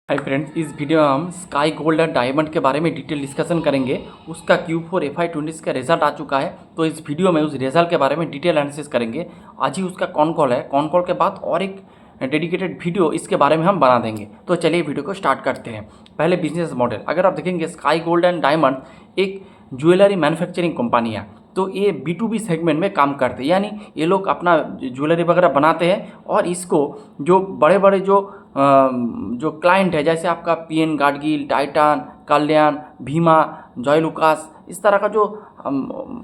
Hi friends, इस video में हम स्काई गोल्ड और डायमंड के बारे में डिटेल डिस्कशन करेंगे। उसका Q4 FY26 का रिजल्ट आ चुका है, तो इस वीडियो में उस रिजल्ट के बारे में डिटेल एनालिसिस करेंगे। आज ही उसका कॉन कॉल है, कॉन कॉल के बाद और एक डेडिकेटेड वीडियो इसके बारे में हम बना देंगे। तो चलिए वीडियो को स्टार्ट करते हैं। पहले बिजनेस मॉडल, अगर आप देखेंगे स्काई गोल्ड एंड डायमंड एक ज्वेलरी मैन्युफैक्चरिंग कंपनी है, तो ये B2B सेगमेंट में काम करते हैं, यानी ये लोग अपना ज्वेलरी वगैरह बनाते हैं और इसको जो बड़े बड़े जो क्लाइंट है, जैसे आपका PN गाडगिल, टाइटान, कल्याण, भीमा, जॉय लुकास, इस तरह का जो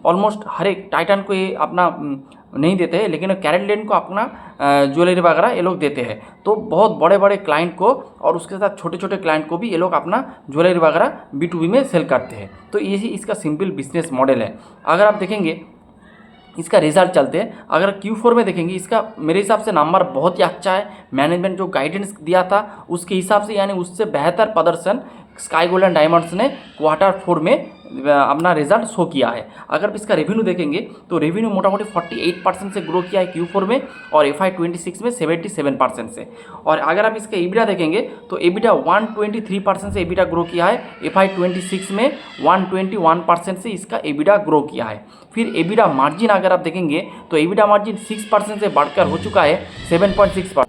ऑलमोस्ट हर एक टाइटान को ये अपना नहीं देते हैं, लेकिन कैरेटलैंड को अपना ज्वेलरी वगैरह ये लोग देते हैं। तो बहुत बड़े बड़े क्लाइंट को और उसके साथ छोटे छोटे क्लाइंट को भी ये लोग अपना ज्वेलरी वगैरह B2B में सेल करते हैं। तो यही इसका सिंपल बिजनेस मॉडल है। अगर आप देखेंगे इसका रिजल्ट चलते हैं, अगर Q4 में देखेंगे, इसका मेरे हिसाब से नंबर बहुत ही अच्छा है। मैनेजमेंट जो गाइडेंस दिया था उसके हिसाब से, यानी उससे बेहतर प्रदर्शन स्काई गोल्ड एंड डायमंड्स ने Q4 में अपना रिजल्ट शो किया है। अगर इसका रेवेन्यू देखेंगे तो रेवेन्यू मोटामोटी 48% से ग्रो किया है Q4 में और FY26 में 77% से। और अगर आप इसका EBITDA देखेंगे तो EBITDA 123% से EBITDA ग्रो किया है, FY26 में 121% से इसका EBITDA ग्रो किया है। फिर EBITDA मार्जिन अगर आप देखेंगे तो EBITDA मार्जिन 6% से बढ़कर हो चुका है 7.6%।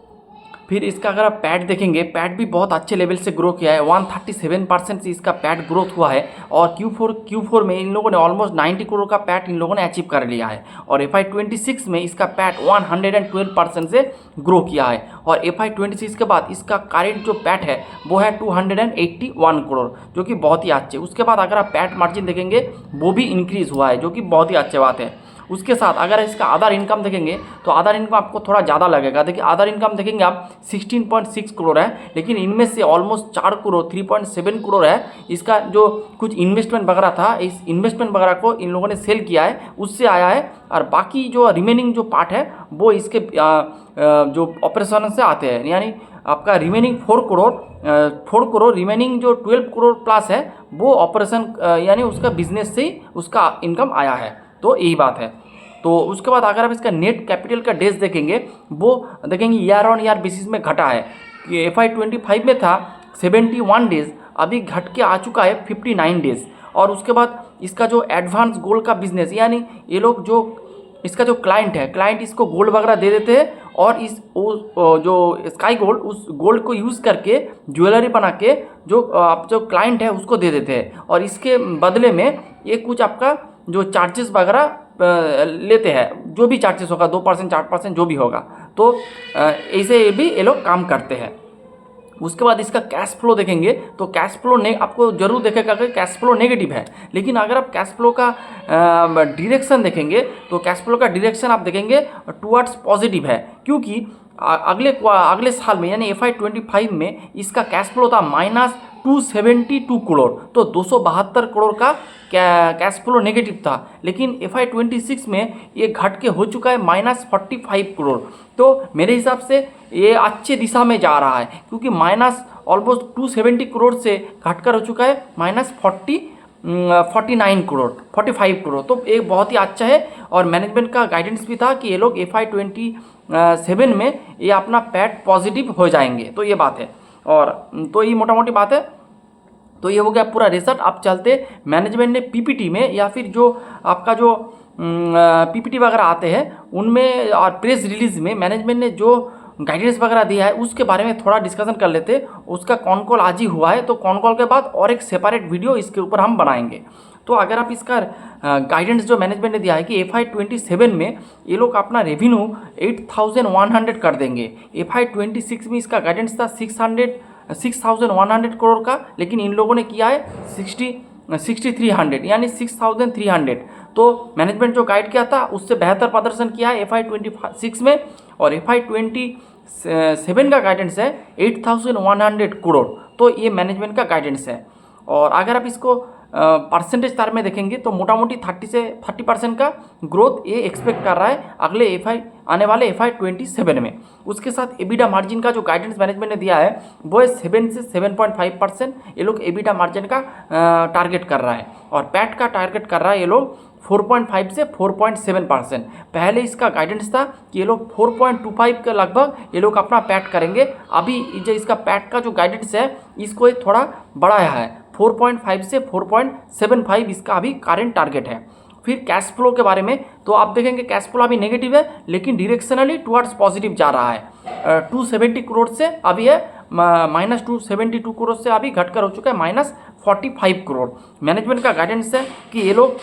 फिर इसका अगर आप पैट देखेंगे, पैट भी बहुत अच्छे लेवल से ग्रो किया है, 137% से इसका पैट ग्रोथ हुआ है। और Q4 में इन लोगों ने ऑलमोस्ट 90 करोड़ का पैट इन लोगों ने अचीव कर लिया है। और FY26 में इसका पैट 112% से ग्रो किया है। और FY26 के बाद इसका करेंट जो पैट है वो है 281 करोड़, जो कि बहुत ही अच्छे। उसके बाद अगर आप पैट मार्जिन देखेंगे वो भी इंक्रीज़ हुआ है, जो कि बहुत ही अच्छी बात है। उसके साथ अगर इसका अदर इनकम देखेंगे तो अदर इनकम आपको थोड़ा ज़्यादा लगेगा। देखिए अदर इनकम देखेंगे आप 16.6 करोड़ है, लेकिन इनमें से ऑलमोस्ट 4 करोड़ 3.7 करोड़ है इसका जो कुछ इन्वेस्टमेंट वगैरह था, इस इन्वेस्टमेंट वगैरह को इन लोगों ने सेल किया है, उससे आया है। और बाकी जो रिमेनिंग जो पार्ट है वो इसके जो ऑपरेशन से आते हैं, यानी आपका रिमेनिंग 4 करोड़ रिमेनिंग जो 12 करोड़ प्लस है वो ऑपरेशन यानी उसका बिजनेस से ही उसका इनकम आया है। तो यही बात है। तो उसके बाद अगर आप इसका नेट कैपिटल का डेज देखेंगे, वो देखेंगे ईयर ऑन ईयर बेसिस में घटा है। FY25 में था 71 डेज, अभी घट के आ चुका है 59 डेज। और उसके बाद इसका जो एडवांस गोल्ड का बिजनेस, यानी ये लोग जो इसका जो क्लाइंट है, क्लाइंट इसको गोल्ड वगैरह दे देते हैं और इस जो स्काई गोल्ड उस गोल्ड को यूज़ करके ज्वेलरी बना के जो क्लाइंट है उसको दे देते हैं। और इसके बदले में ये कुछ आपका जो चार्जेस वगैरह लेते हैं, जो भी चार्जेस होगा 2% 4% जो भी होगा, तो ऐसे भी ये लोग काम करते हैं। उसके बाद इसका कैश फ्लो देखेंगे तो कैश फ्लो आपको जरूर देखेगा कि कैश फ्लो नेगेटिव है, लेकिन अगर आप कैश फ्लो का डायरेक्शन देखेंगे तो कैश फ्लो का डायरेक्शन आप देखेंगे टुवर्ड्स पॉजिटिव है, क्योंकि अगले साल में यानी FY25 में इसका कैश फ्लो था -272 करोड़, तो 272 करोड़ का कैश फ्लो नेगेटिव था। लेकिन FY26 में ये घट के हो चुका है -45 करोड़। तो मेरे हिसाब से ये अच्छे दिशा में जा रहा है, क्योंकि ऑलमोस्ट 270 करोड़ से घटकर हो चुका है -49 करोड़ 45 करोड़। तो एक बहुत ही अच्छा है। और मैनेजमेंट का गाइडेंस भी था कि ये लोग FY27 में ये अपना पैट पॉजिटिव हो जाएंगे। तो ये बात है, और तो ये मोटा मोटी बात है। तो ये हो गया पूरा रिजल्ट। आप चलते मैनेजमेंट ने PPT में या फिर जो आपका जो PPT वगैरह आते हैं उनमें और प्रेस रिलीज में मैनेजमेंट ने जो गाइडेंस वगैरह दिया है उसके बारे में थोड़ा डिस्कशन कर लेते। उसका कॉन कॉल आज ही हुआ है, तो कॉन कॉल के बाद और एक सेपरेट वीडियो इसके ऊपर हम बनाएंगे। तो अगर आप इसका गाइडेंस जो मैनेजमेंट ने दिया है कि FY27 में ये लोग अपना रेवेन्यू 8100 कर देंगे। FY26 में इसका गाइडेंस था 6100 करोड़ का, लेकिन इन लोगों ने किया है 6300 यानी 6300। तो मैनेजमेंट जो गाइड किया था उससे बेहतर प्रदर्शन किया है FY26 में। और FY27 का गाइडेंस है 8100 करोड़। तो ये मैनेजमेंट का गाइडेंस है। और अगर आप इसको परसेंटेज तार में देखेंगे तो मोटा मोटी 30 से 40% का ग्रोथ ये एक्सपेक्ट कर रहा है आने वाले FY27 में। उसके साथ EBITDA मार्जिन का जो गाइडेंस मैनेजमेंट ने दिया है वो है 7 से 7.5%। ये लोग EBITDA मार्जिन का टारगेट कर रहा है, और पैट का टारगेट कर रहा है ये लोग 4.5 से 4.7%। पहले इसका गाइडेंस था कि ये लोग 4.25 के लगभग ये लोग अपना पैट करेंगे। अभी जो इसका पैट का जो गाइडेंस है इसको एक थोड़ा बढ़ाया है, 4.5 से 4.75 इसका अभी करेंट टारगेट है। फिर कैश फ्लो के बारे में तो आप देखेंगे कैश फ्लो अभी नेगेटिव है, लेकिन डायरेक्शनली टुवर्ड्स पॉजिटिव जा रहा है। 270 करोड़ से अभी है -272 करोड़ से अभी घटकर हो चुका है -45 करोड़। मैनेजमेंट का गाइडेंस है कि ये लोग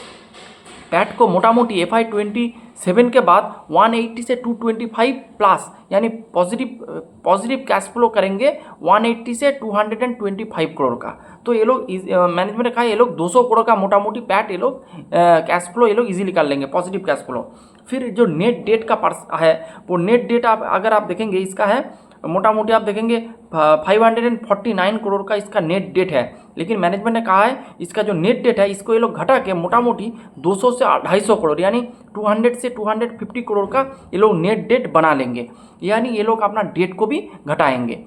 पैट को मोटा मोटी FY27 के बाद 180 से 225 प्लस यानी पॉजिटिव कैश फ्लो करेंगे 180 से 225 करोड़ का। तो ये लोग मैनेजमेंट ने कहा ये लोग 200 करोड़ का मोटा मोटी पैट ये लोग कैश फ्लो ये लोग इजीली कर लेंगे, पॉजिटिव कैश फ्लो। फिर जो नेट डेट का है वो नेट डेट अगर आप देखेंगे इसका है मोटा मोटी आप देखेंगे 549 करोड़ का इसका नेट डेट है। लेकिन मैनेजमेंट ने कहा है इसका जो नेट डेट है इसको ये लोग घटा के मोटा मोटी 200 से 250 करोड़ यानी 200 से 250 करोड़ का ये लोग नेट डेट बना लेंगे, यानी ये लोग अपना डेट को भी घटाएंगे।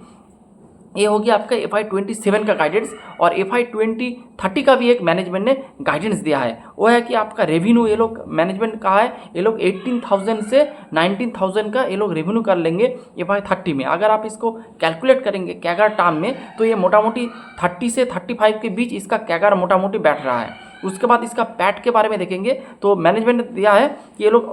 ये हो गया आपका FY27 का गाइडेंस। और FY2030 का भी एक मैनेजमेंट ने गाइडेंस दिया है, वो है कि आपका रेवेन्यू ये लोग मैनेजमेंट कहा है ये लोग 18,000 से 19,000 का ये लोग रेवेन्यू कर लेंगे FY30 में। अगर आप इसको कैलकुलेट करेंगे कैगर टर्म में तो ये मोटा मोटी 30 से 35 के बीच इसका कैगर मोटा मोटी बैठ रहा है। उसके बाद इसका पैट के बारे में देखेंगे तो मैनेजमेंट ने दिया है कि ये लोग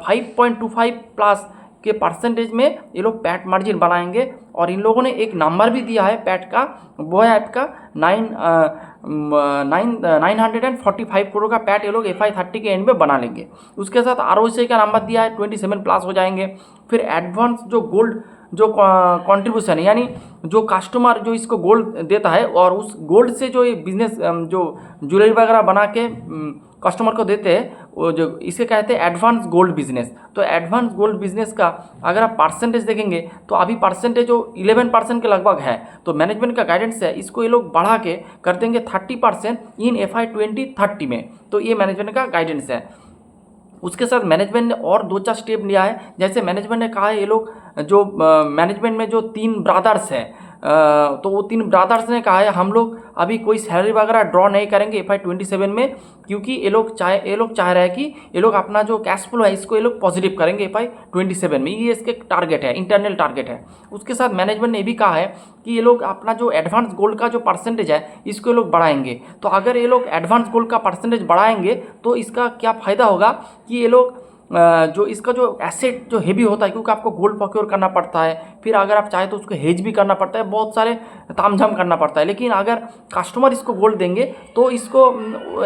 5.25 प्लस के परसेंटेज में ये लोग पैट मार्जिन बनाएंगे। और इन लोगों ने एक नंबर भी दिया है पैट का, वो है आपका 945 करोड़ का पैट ये लोग FY30 के एंड में बना लेंगे। उसके साथ ROCE का नंबर दिया है 27 प्लस हो जाएंगे। फिर एडवांस जो गोल्ड जो कंट्रीब्यूशन है यानी जो कस्टमर जो इसको गोल्ड देता है और उस गोल्ड से जो ये बिजनेस जो ज्वेलरी वगैरह बना के कस्टमर को देते हैं वो जो इसे कहते हैं एडवांस गोल्ड बिजनेस। तो एडवांस गोल्ड बिजनेस का अगर आप परसेंटेज देखेंगे तो अभी परसेंटेज जो 11% के लगभग है। तो मैनेजमेंट का गाइडेंस है इसको ये लोग बढ़ा के कर देंगे 30% इन FY2030 में। तो ये मैनेजमेंट का गाइडेंस है। उसके साथ मैनेजमेंट ने और 2-4 स्टेप लिया है। जैसे मैनेजमेंट ने कहा है ये लोग जो मैनेजमेंट में जो 3 ब्रदर्स हैं तो वो 3 ब्रदर्स ने कहा है हम लोग अभी कोई सैलरी वगैरह ड्रॉ नहीं करेंगे FY27 में, क्योंकि ये लोग चाह रहे हैं कि ये लोग अपना जो कैश फ्लो है इसको ये लोग पॉजिटिव करेंगे FY27 में। ये इसके टारगेट है, इंटरनल टारगेट है। उसके साथ मैनेजमेंट ने ये भी कहा है कि ये लोग अपना जो एडवांस गोल्ड का जो परसेंटेज है इसको ये लोग बढ़ाएंगे। तो अगर ये लोग एडवांस गोल्ड का परसेंटेज बढ़ाएंगे तो इसका क्या फ़ायदा होगा कि ये लोग जो इसका जो एसेट जो हेवी होता है, क्योंकि आपको गोल्ड प्रोक्योर करना पड़ता है, फिर अगर आप चाहे तो उसको हेज भी करना पड़ता है, बहुत सारे तामझाम करना पड़ता है। लेकिन अगर कस्टमर इसको गोल्ड देंगे तो इसको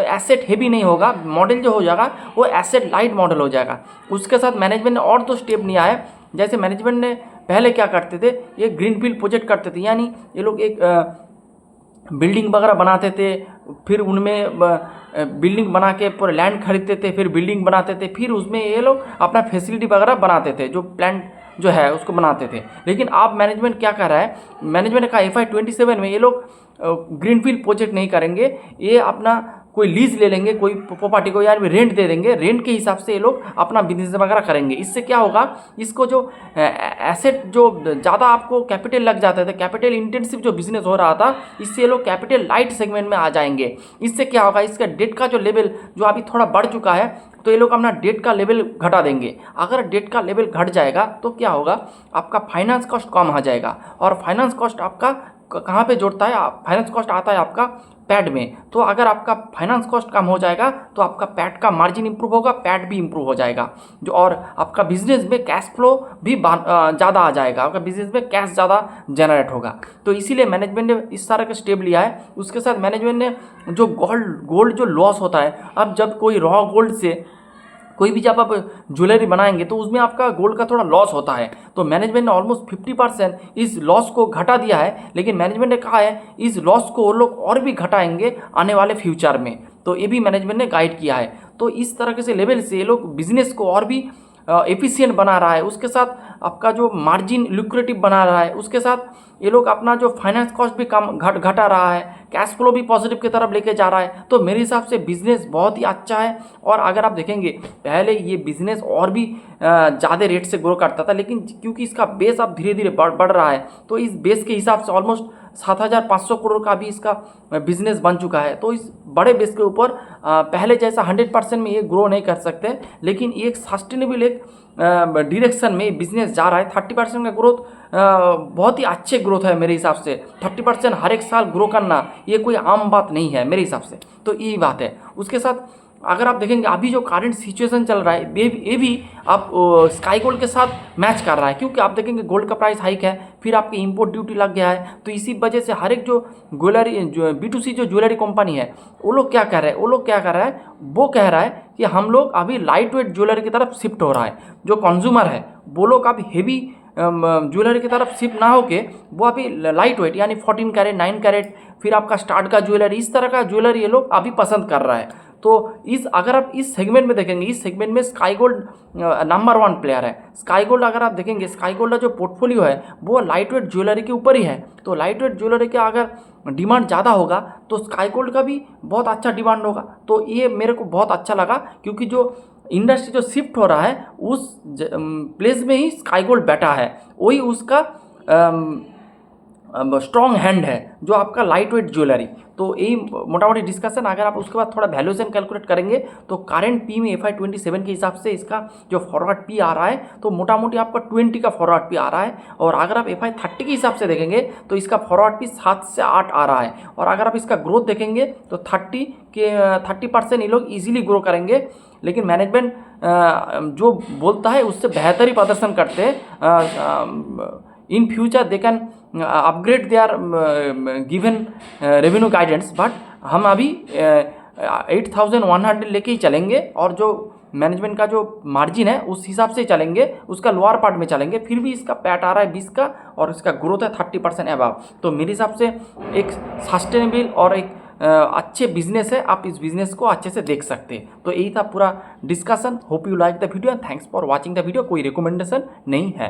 एसेट हेवी नहीं होगा, मॉडल जो हो जाएगा वो एसेट लाइट मॉडल हो जाएगा। उसके साथ मैनेजमेंट ने और 2 स्टेप लिया है। जैसे मैनेजमेंट ने पहले क्या करते थे, ये ग्रीनफील्ड प्रोजेक्ट करते थे, यानी ये लोग एक बिल्डिंग वगैरह बनाते थे, फिर उनमें बिल्डिंग बना के पूरे लैंड खरीदते थे, फिर बिल्डिंग बनाते थे, फिर उसमें ये लोग अपना फैसिलिटी वगैरह बनाते थे, जो प्लांट जो है उसको बनाते थे। लेकिन अब मैनेजमेंट क्या कर रहा है, मैनेजमेंट ने कहा FY27 में ये लोग ग्रीनफील्ड प्रोजेक्ट नहीं करेंगे, ये अपना कोई लीज ले लेंगे, कोई प्रॉपर्टी को यार रेंट दे देंगे, रेंट के हिसाब से ये लोग अपना बिजनेस वगैरह करेंगे। इससे क्या होगा, इसको जो एसेट जो ज़्यादा आपको कैपिटल लग जाता था, कैपिटल इंटेंसिव जो बिजनेस हो रहा था, इससे ये लोग कैपिटल लाइट सेगमेंट में आ जाएंगे। इससे क्या होगा, इसका डेट का जो लेवल जो अभी थोड़ा बढ़ चुका है तो ये लोग अपना डेट का लेवल घटा देंगे। अगर डेट का लेवल घट जाएगा तो क्या होगा, आपका फाइनेंस कॉस्ट कम आ जाएगा। और फाइनेंस कॉस्ट आपका कहाँ पे जोड़ता है, फाइनेंस कॉस्ट आता है आपका पैड में। तो अगर आपका फाइनेंस कॉस्ट कम हो जाएगा तो आपका पैड का मार्जिन इंप्रूव होगा, पैड भी इंप्रूव हो जाएगा जो, और आपका बिजनेस में कैश फ्लो भी ज़्यादा आ जाएगा, आपका बिजनेस में कैश ज़्यादा जनरेट होगा। तो इसीलिए मैनेजमेंट ने इस तरह के स्टेप लिया है। उसके साथ मैनेजमेंट ने जो गोल्ड जो लॉस होता है, अब जब कोई रॉ गोल्ड से कोई भी जब आप ज्वेलरी बनाएंगे तो उसमें आपका गोल्ड का थोड़ा लॉस होता है। तो मैनेजमेंट ने ऑलमोस्ट 50% इस लॉस को घटा दिया है। लेकिन मैनेजमेंट ने कहा है इस लॉस को वो लोग और भी घटाएंगे आने वाले फ्यूचर में। तो ये भी मैनेजमेंट ने गाइड किया है। तो इस तरह के से लेवल से ये लोग बिजनेस को और भी एफिशिएंट बना रहा है। उसके साथ आपका जो मार्जिन लुक्रेटिव बना रहा है, उसके साथ ये लोग अपना जो फाइनेंस कॉस्ट भी कम घटा रहा है, कैश फ्लो भी पॉजिटिव की तरफ लेके जा रहा है। तो मेरे हिसाब से बिज़नेस बहुत ही अच्छा है। और अगर आप देखेंगे पहले ये बिज़नेस और भी ज़्यादा रेट से ग्रो करता था, लेकिन क्योंकि इसका बेस अब धीरे धीरे बढ़ रहा है तो इस बेस के हिसाब से ऑलमोस्ट 7,500 करोड़ का भी इसका बिजनेस बन चुका है। तो इस बड़े बेस के ऊपर पहले जैसा 100% में ये ग्रो नहीं कर सकते, लेकिन ये एक सस्टेनेबल एक डायरेक्शन में बिजनेस जा रहा है। 30% का ग्रोथ बहुत ही अच्छे ग्रोथ है मेरे हिसाब से। 30% हर एक साल ग्रो करना ये कोई आम बात नहीं है मेरे हिसाब से, तो यही बात है। उसके साथ अगर आप देखेंगे अभी जो करंट सिचुएशन चल रहा है ये भी आप स्काई गोल्ड के साथ मैच कर रहा है, क्योंकि आप देखेंगे गोल्ड का प्राइस हाइक है, फिर आपकी इंपोर्ट ड्यूटी लग गया है। तो इसी वजह से हर एक जो ज्वेलरी जो B2C जो ज्वेलरी कंपनी है वो लोग क्या कर रहे हैं, वो कह रहा है कि हम लोग अभी लाइट वेट ज्वेलरी की तरफ शिफ्ट हो रहा है। जो कंज्यूमर है वो लोग अभी हेवी ज्वेलरी की तरफ शिफ्ट ना होके वो अभी लाइट वेट यानी 14 कैरेट 9 कैरेट फिर आपका स्टार्ट का ज्वेलरी, इस तरह का ज्वेलरी ये लोग अभी पसंद कर रहा है। तो अगर आप इस सेगमेंट में देखेंगे, इस सेगमेंट में स्काई गोल्ड नंबर 1 प्लेयर है। स्काई गोल्ड अगर आप देखेंगे, स्काई गोल्ड का जो पोर्टफोलियो है वो लाइट वेट ज्वेलरी के ऊपर ही है। तो लाइट वेट ज्वेलरी का अगर डिमांड ज़्यादा होगा तो स्काई गोल्ड का भी बहुत अच्छा डिमांड होगा। तो ये मेरे को बहुत अच्छा लगा, क्योंकि जो इंडस्ट्री जो शिफ्ट हो रहा है उस प्लेस में ही स्काई गोल्ड बैठा है, वही उसका स्ट्रॉन्ग हैंड है जो आपका लाइट वेट ज्वेलरी। तो यही मोटा मोटी डिस्कशन। अगर आप उसके बाद थोड़ा वैल्यूएशन कैलकुलेट करेंगे तो करंट पी में FY27 के हिसाब से इसका जो फॉरवर्ड पी आ रहा है तो मोटा मोटी आपका 20 का फॉरवर्ड पी आ रहा है। और अगर आप FY30 के हिसाब से देखेंगे तो इसका फॉरवर्ड पी 7 से 8 आ रहा है। और अगर आप इसका ग्रोथ देखेंगे तो 30% ये लोग ईजिली ग्रो करेंगे। लेकिन मैनेजमेंट जो बोलता है उससे बेहतर ही प्रदर्शन करते हैं। In future they can upgrade their given revenue guidance, but हम अभी 8,100 लेके ही चलेंगे। और जो मैनेजमेंट का जो मार्जिन है उस हिसाब से चलेंगे, उसका लोअर पार्ट में चलेंगे। फिर भी इसका पैट आ रहा है 20 का और इसका ग्रोथ है 30% अबव। तो मेरे हिसाब से एक सस्टेनेबल और एक अच्छे बिजनेस है, आप इस बिजनेस को अच्छे से देख सकते हैं। तो यही था पूरा discussion. Hope you like the video and thanks for watching the video. कोई रिकमेंडेशन नहीं है।